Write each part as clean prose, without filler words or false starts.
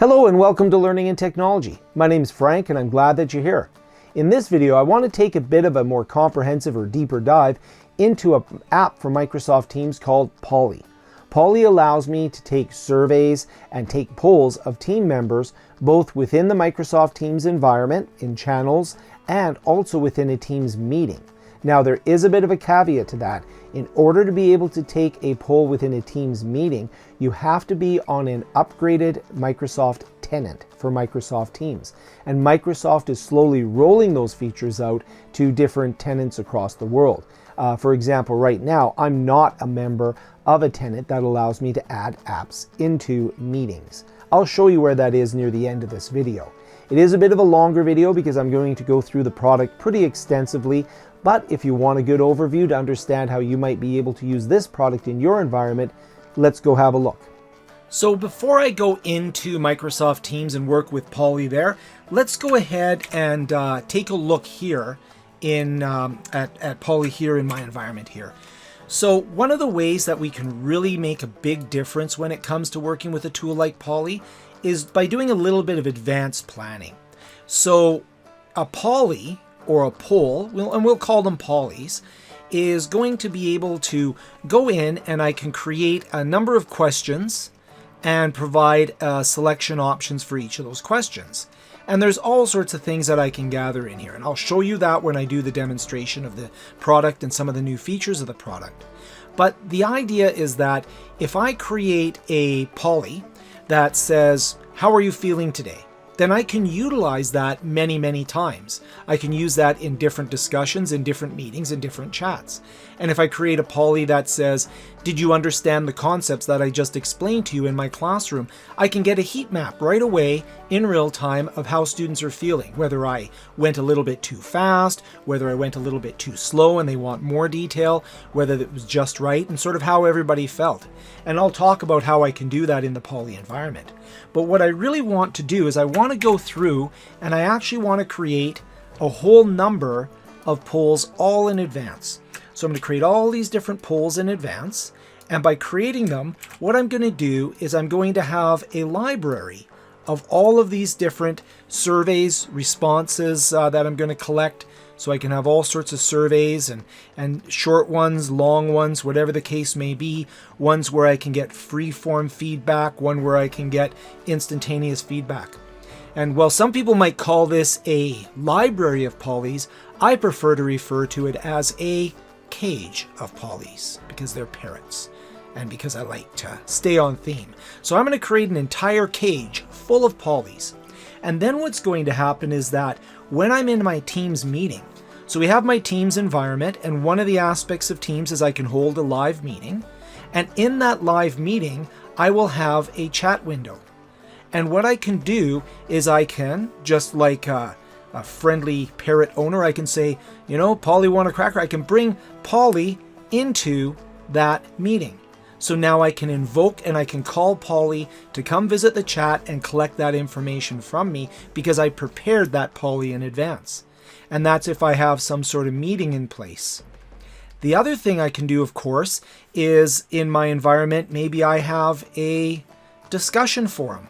Hello and welcome to Learning and Technology. My name is Frank and I'm glad that you're here. In this video, I want to take a bit of a more comprehensive or deeper dive into an app for Microsoft Teams called Poly. Poly allows me to take surveys and take polls of team members both within the Microsoft Teams environment, in channels, and also within a Teams meeting. Now, there is a bit of a caveat to that. In order to be able to take a poll within a Teams meeting, you have to be on an upgraded Microsoft tenant for Microsoft Teams. And Microsoft is slowly rolling those features out to different tenants across the world. For example, right now, I'm not a member of a tenant that allows me to add apps into meetings. I'll show you where that is near the end of this video. It is a bit of a longer video because I'm going to go through the product pretty extensively, but if you want a good overview to understand how you might be able to use this product in your environment, let's go have a look. So before I go into Microsoft Teams and work with Poly there, let's go ahead and take a look here at Poly here in my environment here. So one of the ways that we can really make a big difference when it comes to working with a tool like Poly is by doing a little bit of advanced planning. So a Poly, or a poll, and we'll call them polys, is going to be able to go in and I can create a number of questions and provide selection options for each of those questions. And there's all sorts of things that I can gather in here. And I'll show you that when I do the demonstration of the product and some of the new features of the product. But the idea is that if I create a poly that says, "How are you feeling today?" then I can utilize that many, many times. I can use that in different discussions, in different meetings, in different chats. And if I create a poly that says, "Did you understand the concepts that I just explained to you in my classroom?" I can get a heat map right away in real time of how students are feeling, whether I went a little bit too fast, whether I went a little bit too slow and they want more detail, whether it was just right, and sort of how everybody felt. And I'll talk about how I can do that in the Poly environment. But what I really want to do is I want to go through and I actually want to create a whole number of polls all in advance. So I'm going to create all these different polls in advance. And by creating them, what I'm going to do is I'm going to have a library of all of these different surveys, responses that I'm going to collect. So I can have all sorts of surveys and short ones, long ones, whatever the case may be. Ones where I can get free-form feedback, one where I can get instantaneous feedback. And while some people might call this a library of polys, I prefer to refer to it as a cage of polys because they're parrots and because I like to stay on theme. So I'm going to create an entire cage full of polys. And then what's going to happen is that when I'm in my Teams meeting, so we have my Teams environment, and one of the aspects of Teams is I can hold a live meeting. And in that live meeting, I will have a chat window. And what I can do is I can, just like a friendly parrot owner, I can say, you know, Poly want a cracker. I can bring Poly into that meeting. So now I can invoke and I can call Poly to come visit the chat and collect that information from me because I prepared that Poly in advance. And that's if I have some sort of meeting in place. The other thing I can do, of course, is in my environment, maybe I have a discussion forum.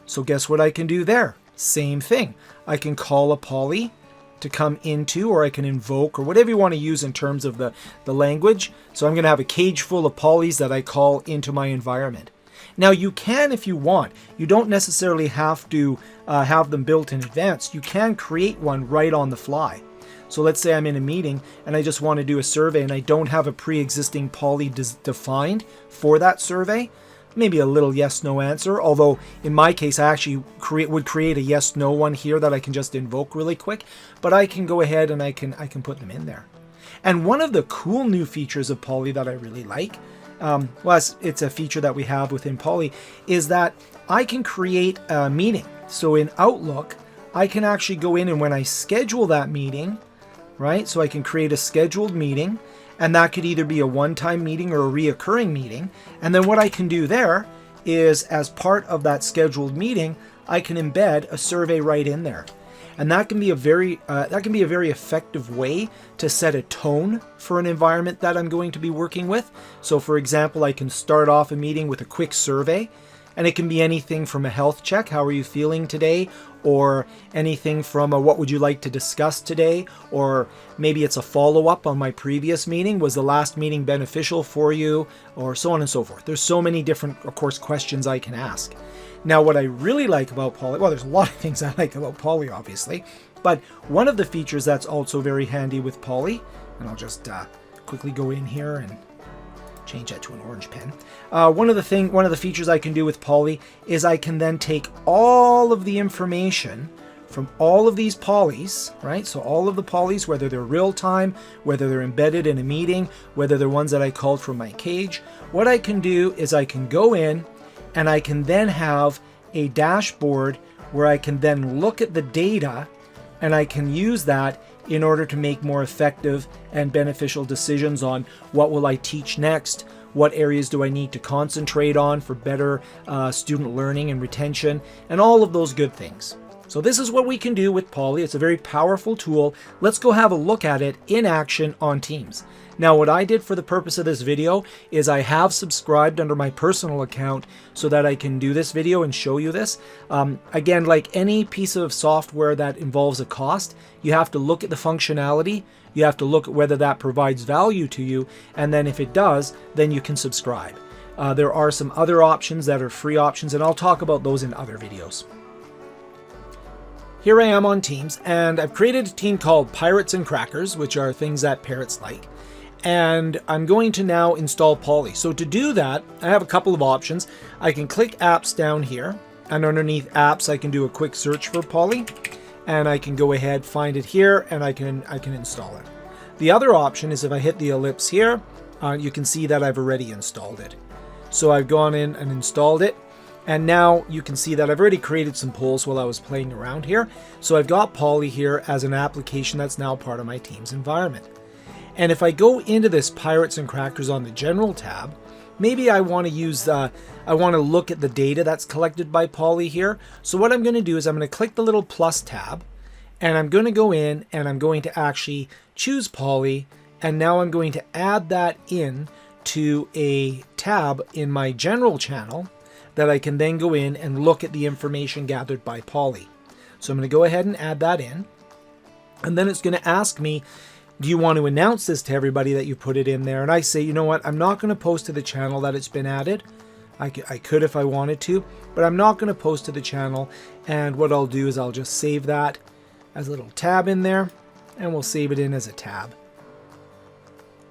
So guess what I can do there? Same thing. I can call a Poly to come into, or I can invoke, or whatever you want to use in terms of the language. So I'm going to have a cage full of polys that I call into my environment. Now you can, if you want, you don't necessarily have to have them built in advance. You can create one right on the fly. So let's say I'm in a meeting and I just want to do a survey and I don't have a pre-existing poly defined for that survey. Maybe a little yes/no answer, although in my case I actually would create a yes/no one here that I can just invoke really quick, but I can go ahead and I can put them in there. And one of the cool new features of Poly that I really like, well, it's a feature that we have within Poly, is that I can create a meeting. So in Outlook, I can actually go in and when I schedule that meeting, right? So I can create a scheduled meeting, and that could either be a one-time meeting or a reoccurring meeting. And then what I can do there is, as part of that scheduled meeting, I can embed a survey right in there. And that can be a very effective way to set a tone for an environment that I'm going to be working with. So for example, I can start off a meeting with a quick survey, And it can be anything from a health check, how are you feeling today? Or anything from a what would you like to discuss today? Or maybe it's a follow-up on my previous meeting. Was the last meeting beneficial for you? Or so on and so forth. There's so many different, of course, questions I can ask. Now, what I really like about Polly, well, there's a lot of things I like about Polly, obviously. But one of the features that's also very handy with Polly, and I'll just quickly go in here and change that to an orange pen. One of the features I can do with Polly is I can then take all of the information from all of these polys, right? So all of the polys, whether they're real time, whether they're embedded in a meeting, whether they're ones that I called from my cage, what I can do is I can go in and I can then have a dashboard where I can then look at the data and I can use that in order to make more effective and beneficial decisions on what will I teach next, what areas do I need to concentrate on for better student learning and retention, and all of those good things. So this is what we can do with Polly. It's a very powerful tool. Let's go have a look at it in action on Teams. Now, what I did for the purpose of this video is I have subscribed under my personal account so that I can do this video and show you this. Again, like any piece of software that involves a cost, you have to look at the functionality, you have to look at whether that provides value to you, and then if it does, then you can subscribe. There are some other options that are free options, and I'll talk about those in other videos. Here I am on Teams, and I've created a team called Pirates and Crackers, which are things that parrots like. And I'm going to now install Polly. So to do that, I have a couple of options. I can click Apps down here, and underneath Apps, I can do a quick search for Polly, and I can go ahead, find it here, and I can install it. The other option is if I hit the ellipse here, you can see that I've already installed it. So I've gone in and installed it. And now you can see that I've already created some polls while I was playing around here. So I've got Polly here as an application that's now part of my Teams environment. And if I go into this Pirates and Crackers on the General tab, maybe I want to use I want to look at the data that's collected by Polly here. So what I'm going to do is I'm going to click the little plus tab, and I'm going to go in and I'm going to actually choose Polly, and now I'm going to add that in to a tab in my General channel that I can then go in and look at the information gathered by Polly. So I'm going to go ahead and add that in. And then it's going to ask me, do you want to announce this to everybody that you put it in there? And I say, you know what, I'm not going to post to the channel that it's been added. I could if I wanted to, but I'm not going to post to the channel. And what I'll do is I'll just save that as a little tab in there, and we'll save it in as a tab.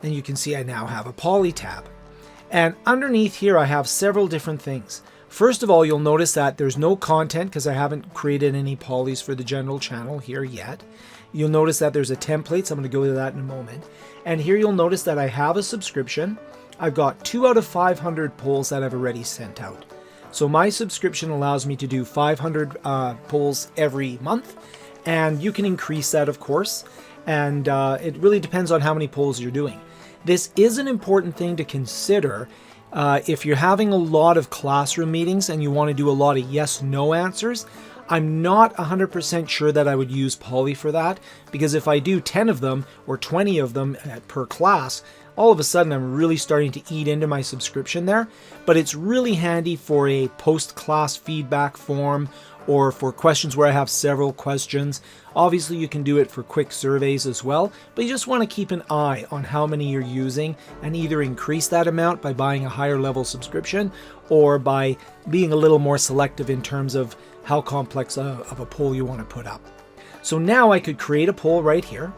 And you can see I now have a Polly tab. And underneath here, I have several different things. First of all, you'll notice that there's no content because I haven't created any polys for the General channel here yet. You'll notice that there's a template, so I'm going to go to that in a moment. And here you'll notice that I have a subscription. I've got 2 out of 500 polls that I've already sent out. So my subscription allows me to do 500 polls every month, and you can increase that, of course. And it really depends on how many polls you're doing. This is an important thing to consider if you're having a lot of classroom meetings and you want to do a lot of yes/no answers. I'm not 100% sure that I would use Polly for that, because if I do 10 of them or 20 of them per class, all of a sudden I'm really starting to eat into my subscription there. But it's really handy for a post-class feedback form or for questions where I have several questions. Obviously, you can do it for quick surveys as well, but you just want to keep an eye on how many you're using and either increase that amount by buying a higher level subscription or by being a little more selective in terms of how complex of a poll you want to put up. So now I could create a poll right here,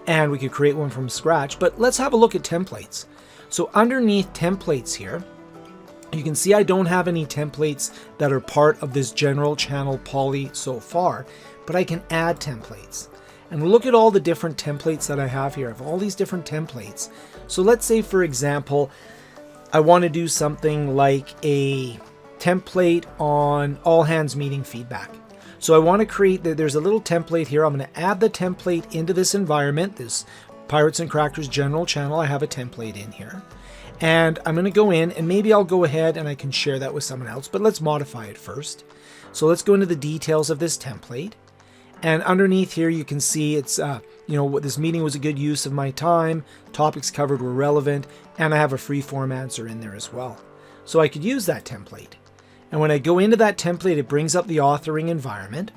and we could create one from scratch, but let's have a look at templates. So underneath templates here, you can see I don't have any templates that are part of this General channel Polly so far, but I can add templates. And look at all the different templates that I have here. I have all these different templates. So let's say, for example, I want to do something like a template on all hands meeting feedback. So I want to create, there's a little template here. I'm going to add the template into this environment, this Pirates and Crackers General channel. I have a template in here. And I'm going to go in, and maybe I'll go ahead and I can share that with someone else, but let's modify it first. So let's go into the details of this template. And underneath here, you can see it's, this meeting was a good use of my time, topics covered were relevant, and I have a free form answer in there as well. So I could use that template. And when I go into that template, it brings up the authoring environment,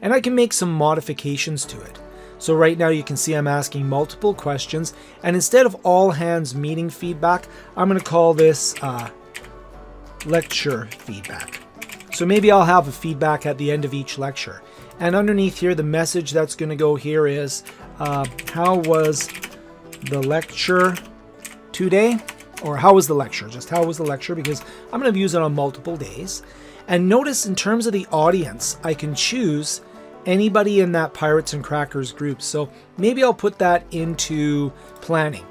and I can make some modifications to it. So right now you can see I'm asking multiple questions, and instead of all hands meeting feedback, I'm going to call this lecture feedback. So maybe I'll have a feedback at the end of each lecture. And underneath here, the message that's going to go here is, how was the lecture today? Or how was the lecture? Just how was the lecture? Because I'm going to use it on multiple days. And notice in terms of the audience, I can choose anybody in that Pirates and Crackers group. So maybe I'll put that into planning.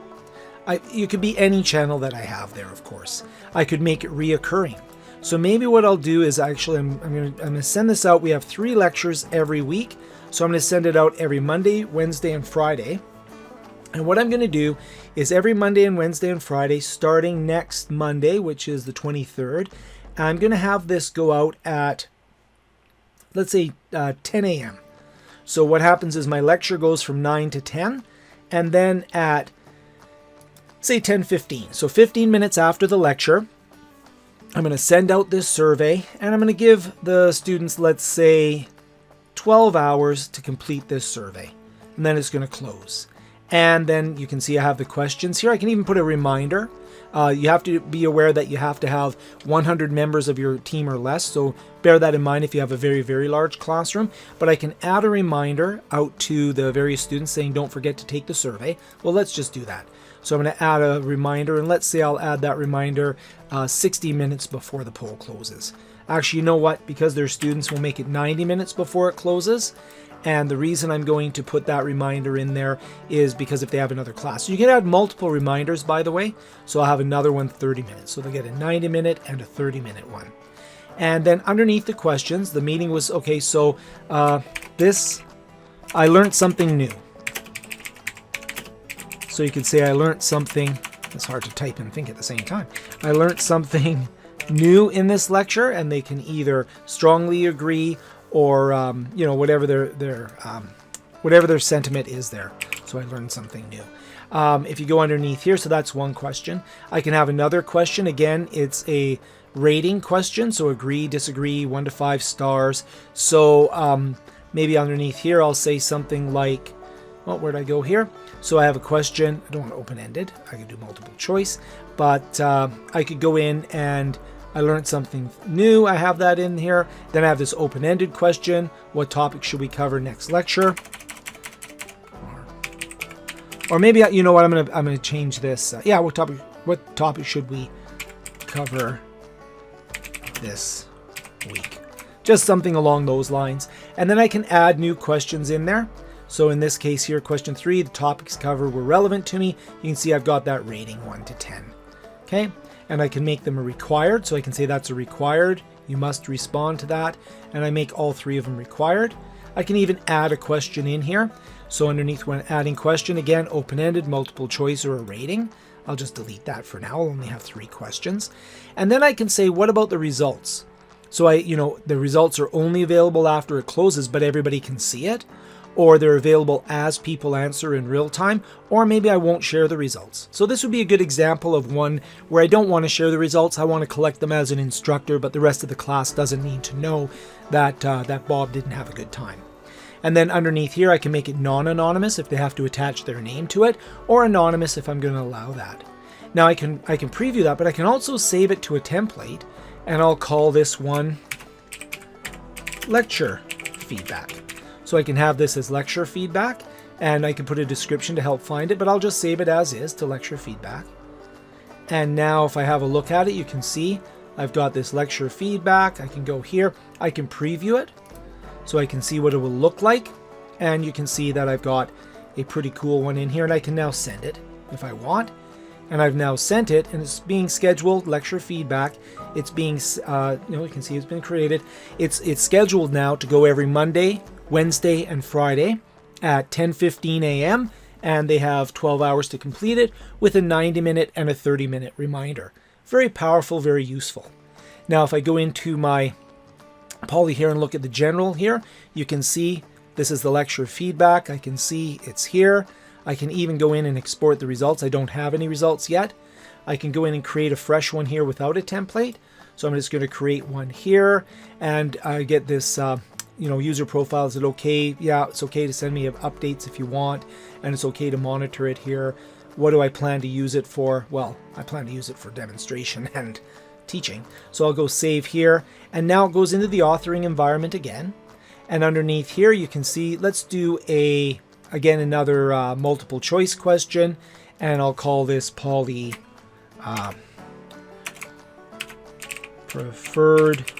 You could be any channel that I have there, of course. I could make it reoccurring. So maybe what I'll do is actually, I'm going to send this out. We have 3 lectures every week. So I'm going to send it out every Monday, Wednesday, and Friday. And what I'm going to do is every Monday and Wednesday and Friday, starting next Monday, which is the 23rd, I'm going to have this go out at, let's say, 10 a.m. So what happens is my lecture goes from 9 to 10, and then at, say, 10:15. So 15 minutes after the lecture, I'm going to send out this survey, and I'm going to give the students, let's say, 12 hours to complete this survey. And then it's going to close. And then you can see I have the questions here. I can even put a reminder. You have to be aware that you have to have 100 members of your team or less. So bear that in mind if you have a very, very large classroom. But I can add a reminder out to the various students saying, don't forget to take the survey. Well, let's just do that. So I'm going to add a reminder, and let's say I'll add that reminder 60 minutes before the poll closes. Actually, you know what? Because they're students, we'll make it 90 minutes before it closes. And the reason I'm going to put that reminder in there is because if they have another class. So you can add multiple reminders, by the way. So I'll have another one 30 minutes. So they'll get a 90-minute and a 30-minute one. And then underneath the questions, the meeting was, okay, so I learned something new. So you could say I learned something, it's hard to type and think at the same time. I learned something new in this lecture, and they can either strongly agree or whatever their sentiment is there. So I learned something new. If you go underneath here, so that's one question. I can have another question. Again, it's a rating question. So agree, disagree, 1 to 5 stars. So maybe underneath here, I'll say something like, well, where'd I go here? So I have a question. I don't want open-ended. I could do multiple choice, but I could go in and I learned something new. I have that in here. Then I have this open-ended question. What topic should we cover next lecture? Or maybe, you know what, I'm gonna change this. What topic should we cover this week? Just something along those lines. And then I can add new questions in there. So in this case here, question 3, the topics covered were relevant to me. You can see I've got that rating 1 to 10. Okay. And I can make them a required. So I can say that's a required. You must respond to that. And I make all 3 of them required. I can even add a question in here. So underneath when adding question, again, open-ended, multiple choice, or a rating. I'll just delete that for now. I'll only have 3 questions. And then I can say, what about the results? So the results are only available after it closes, but everybody can see it. Or they're available as people answer in real time, or maybe I won't share the results. So this would be a good example of one where I don't want to share the results. I want to collect them as an instructor, but the rest of the class doesn't need to know that that Bob didn't have a good time. And then underneath here, I can make it non-anonymous if they have to attach their name to it, or anonymous if I'm going to allow that. Now I can preview that, but I can also save it to a template, and I'll call this one lecture feedback. So I can have this as lecture feedback, and I can put a description to help find it, but I'll just save it as is to lecture feedback. And now if I have a look at it, you can see I've got this lecture feedback. I can go here. I can preview it so I can see what it will look like. And you can see that I've got a pretty cool one in here, and I can now send it if I want. And I've now sent it, and it's being scheduled, lecture feedback. It's being, you can see it's been created. It's scheduled now to go every Monday, Wednesday, and Friday at 10:15 a.m. And they have 12 hours to complete it with a 90-minute and a 30-minute reminder. Very powerful, very useful. Now, if I go into my Poly here and look at the general here, you can see this is the lecture feedback. I can see it's here. I can even go in and export the results. I don't have any results yet. I can go in and create a fresh one here without a template. So I'm just going to create one here, and I get this, user profile. Is it okay? Yeah, it's okay to send me updates if you want, and it's okay to monitor it here. What do I plan to use it for? Well, I plan to use it for demonstration and teaching. So I'll go save here, and now it goes into the authoring environment again. And underneath here, you can see, let's do another multiple choice question, and I'll call this Poly preferred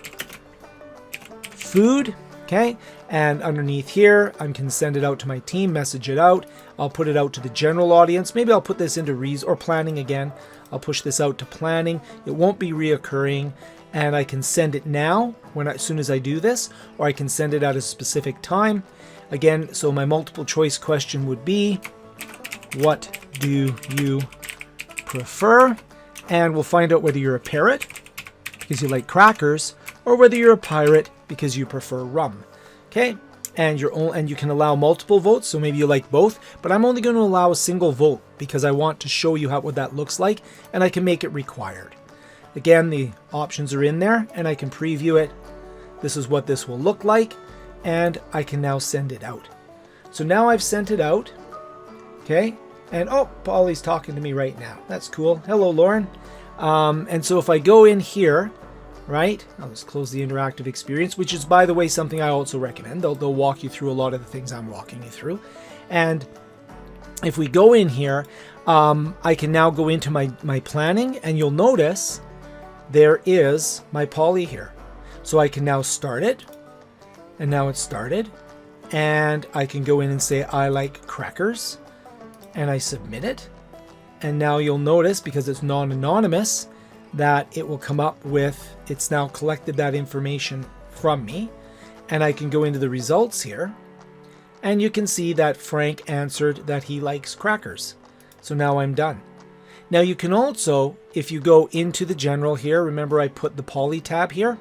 food. Okay, and underneath here, I can send it out to my team, message it out. I'll put it out to the general audience. Maybe I'll put this into or planning again. I'll push this out to planning. It won't be reoccurring, and I can send it now as soon as I do this, or I can send it at a specific time. Again, so my multiple choice question would be, what do you prefer? And we'll find out whether you're a parrot because you like crackers, or whether you're a pirate because you prefer rum. Okay, and you can allow multiple votes, so maybe you like both, but I'm only going to allow a single vote because I want to show you what that looks like, and I can make it required. Again, the options are in there, and I can preview it. This is what this will look like, and I can now send it out. So now I've sent it out. Okay, and oh, Polly's talking to me right now. That's cool. Hello, Lauren. And so if I go in here, right, I'll just close the interactive experience, which is, by the way, something I also recommend. They'll walk you through a lot of the things I'm walking you through. And if we go in here, I can now go into my planning, and you'll notice there is my Poly here. So I can now start it, and now it's started. And I can go in and say, I like crackers, and I submit it. And now you'll notice, because it's non-anonymous, that it will come up with, it's now collected that information from me. And I can go into the results here, and you can see that Frank answered that he likes crackers. So now I'm done. Now you can also, if you go into the general here, remember I put the Poly tab here.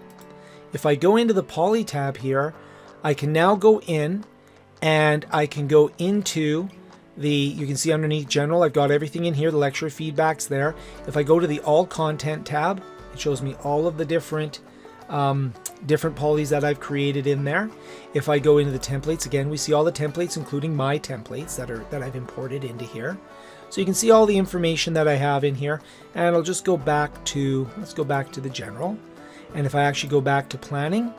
If I go into the Poly tab here, I can now go in, and I can go into you can see underneath general, I've got everything in here. The lecture feedback's there. If I go to the all content tab, it shows me all of the different polys that I've created in there. If I go into the templates, again, we see all the templates, including my templates that I've imported into here. So you can see all the information that I have in here, and I'll just go back to, let's go back to the general. And if I actually go back to planning,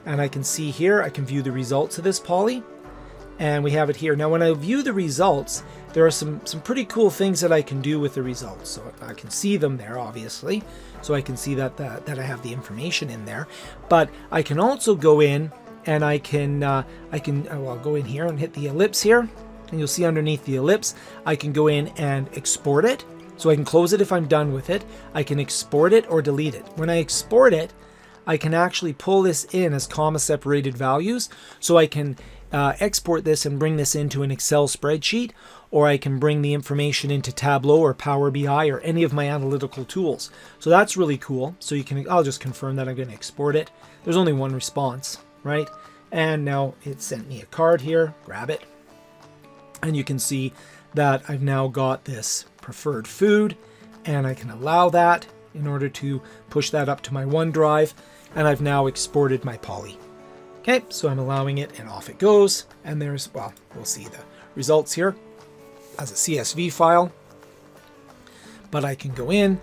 and I can see here, I can view the results of this poly. And we have it here. Now, when I view the results, there are some pretty cool things that I can do with the results. So I can see them there, obviously. So I can see that I have the information in there. But I can also go in, and I'll go in here and hit the ellipse here. And you'll see underneath the ellipse, I can go in and export it. So I can close it if I'm done with it. I can export it or delete it. When I export it, I can actually pull this in as comma-separated values. So I can export this and bring this into an Excel spreadsheet, or I can bring the information into Tableau or Power BI or any of my analytical tools. So that's really cool. So I'll just confirm that I'm going to export it. There's only one response, right? And now it sent me a card here. Grab it. And you can see that I've now got this preferred food, and I can allow that in order to push that up to my OneDrive, and I've now exported my poly. Okay, so I'm allowing it, and off it goes. And there's, well, we'll see the results here as a CSV file. But I can go in,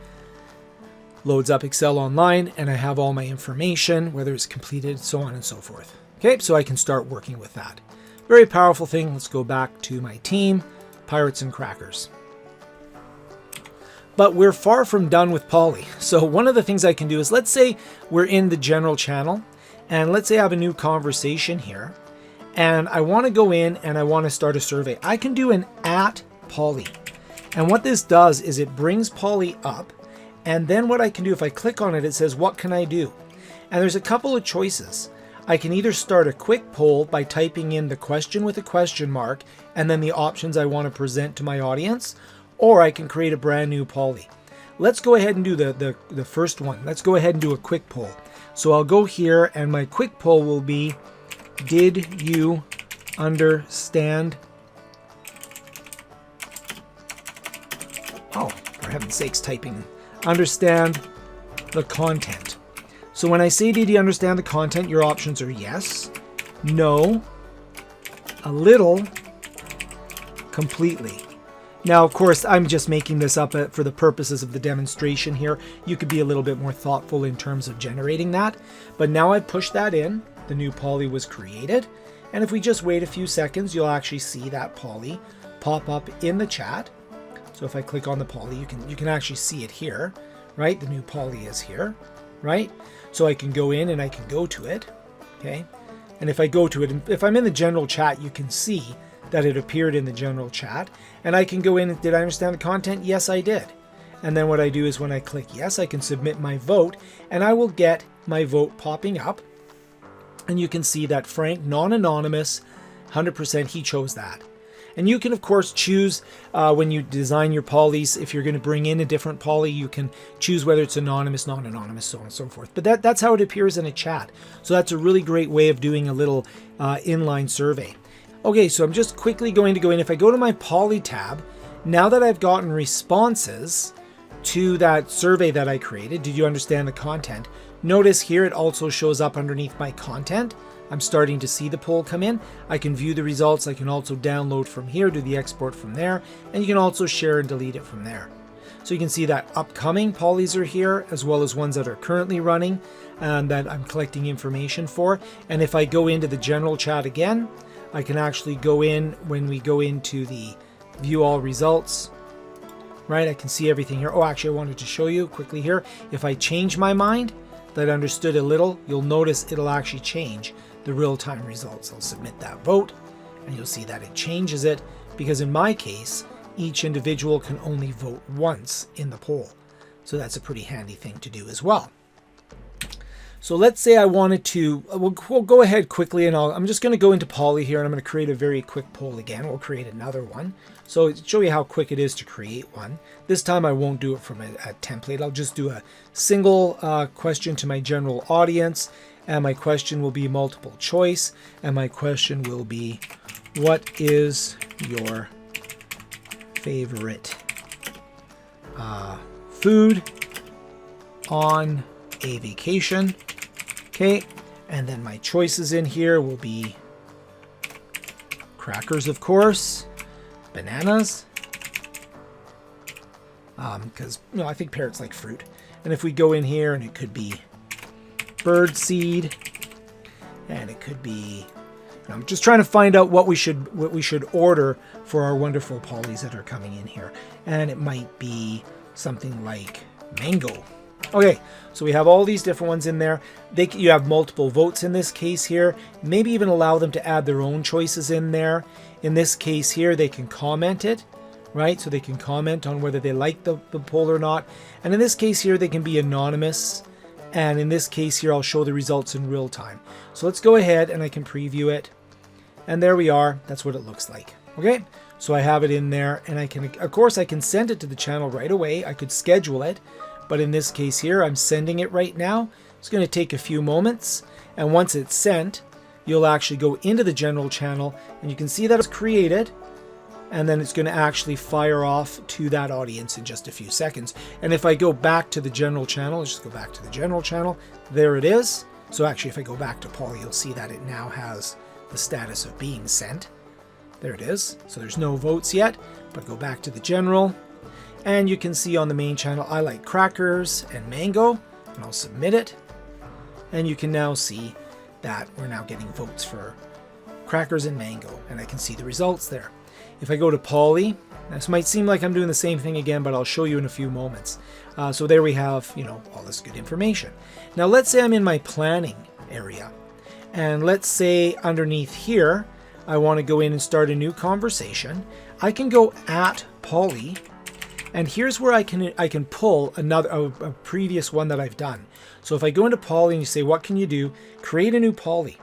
loads up Excel Online, and I have all my information, whether it's completed, so on and so forth. Okay, so I can start working with that. Very powerful thing. Let's go back to my team, Pirates and Crackers. But we're far from done with Poly. So one of the things I can do is, let's say we're in the general channel, and let's say I have a new conversation here, and I want to go in and I want to start a survey. I can do an @Poly. And what this does is it brings Poly up, and then what I can do, if I click on it, it says, what can I do? And there's a couple of choices. I can either start a quick poll by typing in the question with a question mark and then the options I want to present to my audience, or I can create a brand new poly. Let's go ahead and do the first one. Let's go ahead and do a quick poll. So I'll go here, and my quick poll will be, did you understand? Oh, for heaven's sakes, typing. Understand the content. So when I say, did you understand the content? Your options are yes, no, a little, completely. Now, of course, I'm just making this up for the purposes of the demonstration here. You could be a little bit more thoughtful in terms of generating that. But now I've pushed that in. The new poly was created. And if we just wait a few seconds, you'll actually see that poly pop up in the chat. So if I click on the poly, you can actually see it here, right? The new poly is here, right? So I can go in and I can go to it, okay? And if I go to it, and if I'm in the general chat, you can see that it appeared in the general chat, and I can go in and, did I understand the content? Yes, I did. And then what I do is when I click yes, I can submit my vote, and I will get my vote popping up. And you can see that Frank, non-anonymous, 100%, he chose that. And you can, of course, choose when you design your polys, if you're going to bring in a different poly, you can choose whether it's anonymous, non-anonymous, so on and so forth. But that's how it appears in a chat. So that's a really great way of doing a little inline survey. Okay, so I'm just quickly going to go in. If I go to my poly tab, now that I've gotten responses to that survey that I created, did you understand the content? Notice here it also shows up underneath my content. I'm starting to see the poll come in. I can view the results. I can also download from here, do the export from there, and you can also share and delete it from there. So you can see that upcoming polys are here, as well as ones that are currently running and that I'm collecting information for. And if I go into the general chat again, I can actually go in when we go into the view all results, right? I can see everything here. Oh, actually, I wanted to show you quickly here. If I change my mind, that I understood a little, you'll notice it'll actually change the real-time results. I'll submit that vote, and you'll see that it changes it, because in my case, each individual can only vote once in the poll. So that's a pretty handy thing to do as well. So let's say I wanted to, we'll go ahead quickly, and I'm just going to go into Poly here, and I'm going to create a very quick poll again. We'll create another one. So to show you how quick it is to create one. This time I won't do it from a template. I'll just do a single question to my general audience, and my question will be multiple choice, and my question will be, what is your favorite food on a vacation? Okay, and then my choices in here will be crackers, of course, bananas, because I think parrots like fruit. And if we go in here, and it could be bird seed, and it could be, I'm just trying to find out what we should order for our wonderful polys that are coming in here, and it might be something like mango. Okay, so we have all these different ones in there. You have multiple votes in this case here. Maybe even allow them to add their own choices in there. In this case here, they can comment it, right? So they can comment on whether they like the poll or not. And in this case here, they can be anonymous. And in this case here, I'll show the results in real time. So let's go ahead and I can preview it. And there we are. That's what it looks like. Okay, so I have it in there, and I can, of course, I can send it to the channel right away. I could schedule it. But in this case here, I'm sending it right now. It's going to take a few moments. And once it's sent, you'll actually go into the general channel, and you can see that it's created. And then it's going to actually fire off to that audience in just a few seconds. And if I go back to the general channel, let's just go back to the general channel. There it is. So actually, if I go back to Poly, you'll see that it now has the status of being sent. There it is. So there's no votes yet, but go back to the general. And you can see on the main channel, I like crackers and mango, and I'll submit it. And you can now see that we're now getting votes for crackers and mango, and I can see the results there. If I go to Poly, this might seem like I'm doing the same thing again, but I'll show you in a few moments. So there we have, all this good information. Now let's say I'm in my planning area, and let's say underneath here, I want to go in and start a new conversation. I can go at Poly. And here's where I can pull a previous one that I've done. So if I go into Poly and you say, what can you do? Create a new Poly.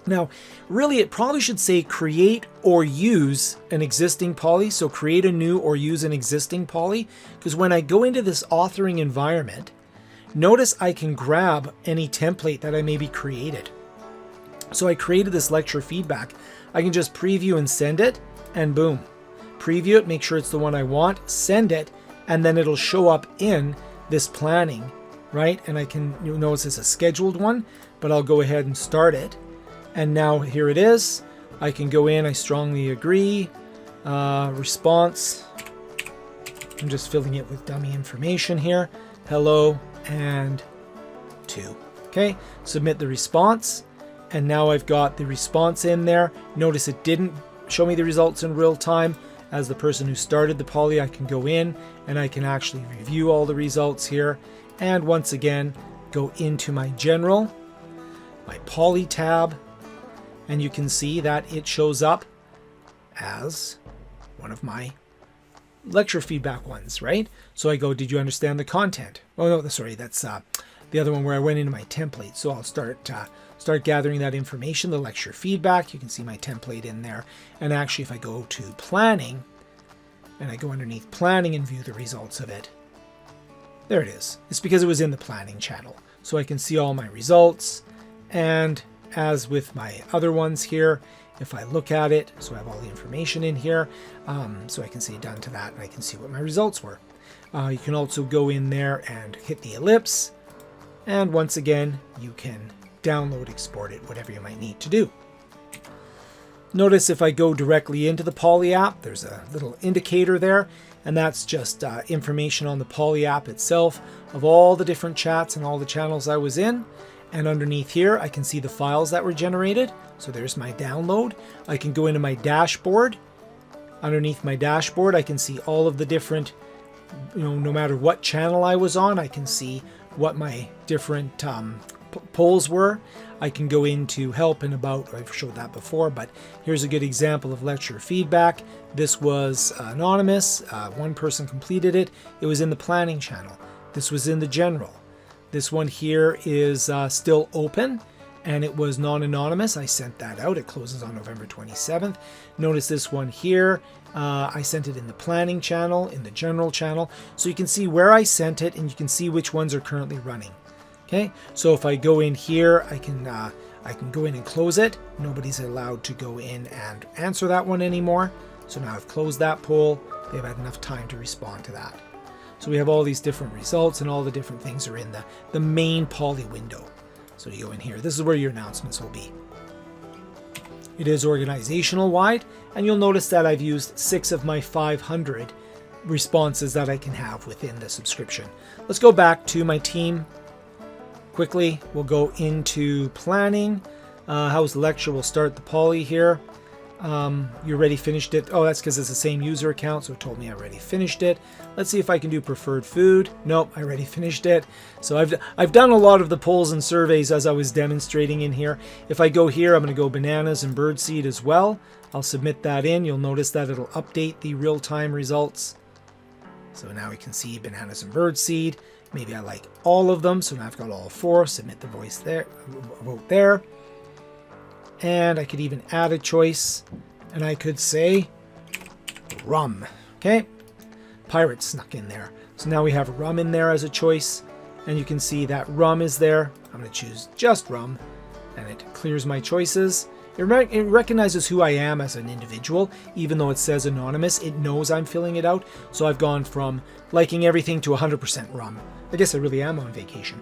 Now, really, it probably should say create or use an existing Poly. So create a new or use an existing Poly. Because when I go into this authoring environment, notice I can grab any template that I maybe created. So I created this lecture feedback. I can just preview and send it, and boom. Preview it, make sure it's the one I want, send it, and then it'll show up in this planning right? And you'll notice it's a scheduled one, but I'll go ahead and start it. And now here it is. I can go in, I strongly agree. Response. I'm just filling it with dummy information here. Hello and 2. Okay, submit the response. And now I've got the response in there. Notice it didn't show me the results in real time. As the person who started the poly, I can go in and I can actually review all the results here. And once again, go into my general, my poly tab, and you can see that it shows up as one of my lecture feedback ones, right? So I go, did you understand the content? Oh no, sorry, that's the other one where I went into my template. So I'll start gathering that information, the lecture feedback. You can see my template in there. And actually, if I go to planning, and I go underneath planning and view the results of it, there it is. It's because it was in the planning channel. So I can see all my results. And as with my other ones here, if I look at it, so I have all the information in here, so I can say done to that, and I can see what my results were. You can also go in there and hit the ellipse. And once again, you can download, export it, whatever you might need to do. Notice if I go directly into the Poly app, there's a little indicator there, and that's just information on the Poly app itself of all the different chats and all the channels I was in. And underneath here, I can see the files that were generated. So there's my download. I can go into my dashboard. Underneath my dashboard, I can see all of the different, no matter what channel I was on, I can see what my different polls were. I can go into help and about. I've showed that before, but here's a good example of lecture feedback. This was anonymous. One person completed it. It was in the planning channel. This was in the general. This one here is still open, and it was non-anonymous. I sent that out. It closes on November 27th. Notice this one here. I sent it in the planning channel, in the general channel. So you can see where I sent it, and you can see which ones are currently running. Okay, so if I go in here, I can go in and close it. Nobody's allowed to go in and answer that one anymore. So now I've closed that poll. They've had enough time to respond to that. So we have all these different results, and all the different things are in the main Poly window. So you go in here. This is where your announcements will be. It is organizational wide, and you'll notice that I've used 6 of my 500 responses that I can have within the subscription. Let's go back to my team. Quickly, we'll go into planning. How's the lecture? We'll start the Poly here. You already finished it. Oh, that's because it's the same user account, so it told me I already finished it. Let's see if I can do preferred food. Nope, I already finished it. So I've done a lot of the polls and surveys as I was demonstrating in here. If I go here, I'm going to go bananas and birdseed as well. I'll submit that in. You'll notice that it'll update the real-time results. So now we can see bananas and birdseed. Maybe I like all of them, so now I've got all 4. Submit the vote there. And I could even add a choice, and I could say rum. Okay, pirate snuck in there. So now we have rum in there as a choice, and you can see that rum is there. I'm going to choose just rum, and it clears my choices. It recognizes who I am as an individual, even though it says anonymous. It knows I'm filling it out. So I've gone from liking everything to 100% rum. I guess I really am on vacation.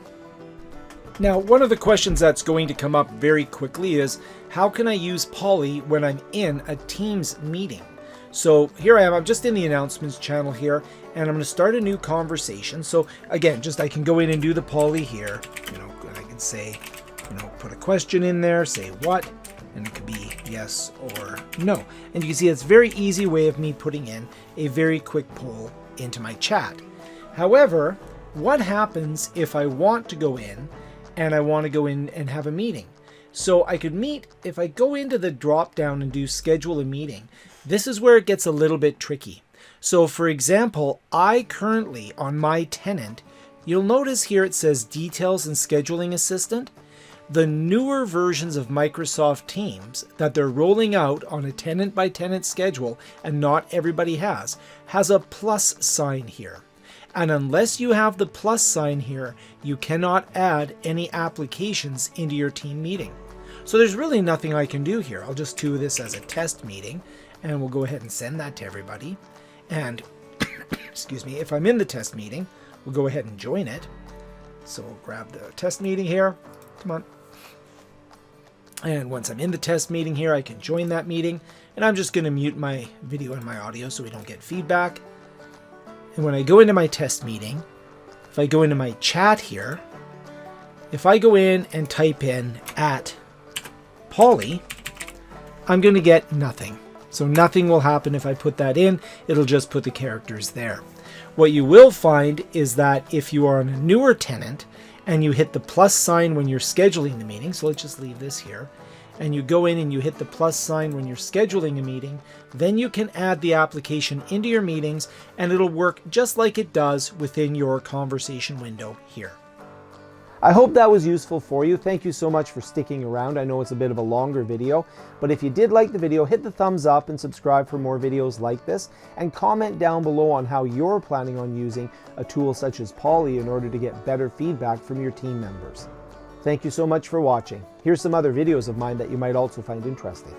Now, one of the questions that's going to come up very quickly is, how can I use Poly when I'm in a Teams meeting? So here I am, I'm just in the announcements channel here, and I'm going to start a new conversation. So again, I can go in and do the Poly here, and I can say, put a question in there, say what, and it could be yes or no. And you can see it's a very easy way of me putting in a very quick poll into my chat. However, what happens if I want to go in and I want to go in and have a meeting? So I could meet, if I go into the drop down and do schedule a meeting, this is where it gets a little bit tricky. So for example, I currently on my tenant, you'll notice here it says details and scheduling assistant. The newer versions of Microsoft Teams that they're rolling out on a tenant by tenant schedule, and not everybody has a plus sign here. And unless you have the plus sign here, you cannot add any applications into your team meeting. So there's really nothing I can do here. I'll just do this as a test meeting, and we'll go ahead and send that to everybody. And excuse me, if I'm in the test meeting, we'll go ahead and join it. So we'll grab the test meeting here. Come on. And once I'm in the test meeting here, I can join that meeting. And I'm just going to mute my video and my audio so we don't get feedback. And when I go into my test meeting, if I go into my chat here, if I go in and type in @Polly, I'm going to get nothing. So nothing will happen if I put that in. It'll just put the characters there. What you will find is that if you are on a newer tenant and you hit the plus sign when you're scheduling the meeting, so let's just leave this here, and you go in and you hit the plus sign when you're scheduling a meeting, then you can add the application into your meetings and it'll work just like it does within your conversation window here. I hope that was useful for you. Thank you so much for sticking around. I know it's a bit of a longer video, but if you did like the video, hit the thumbs up and subscribe for more videos like this, and comment down below on how you're planning on using a tool such as Polly in order to get better feedback from your team members. Thank you so much for watching. Here's some other videos of mine that you might also find interesting.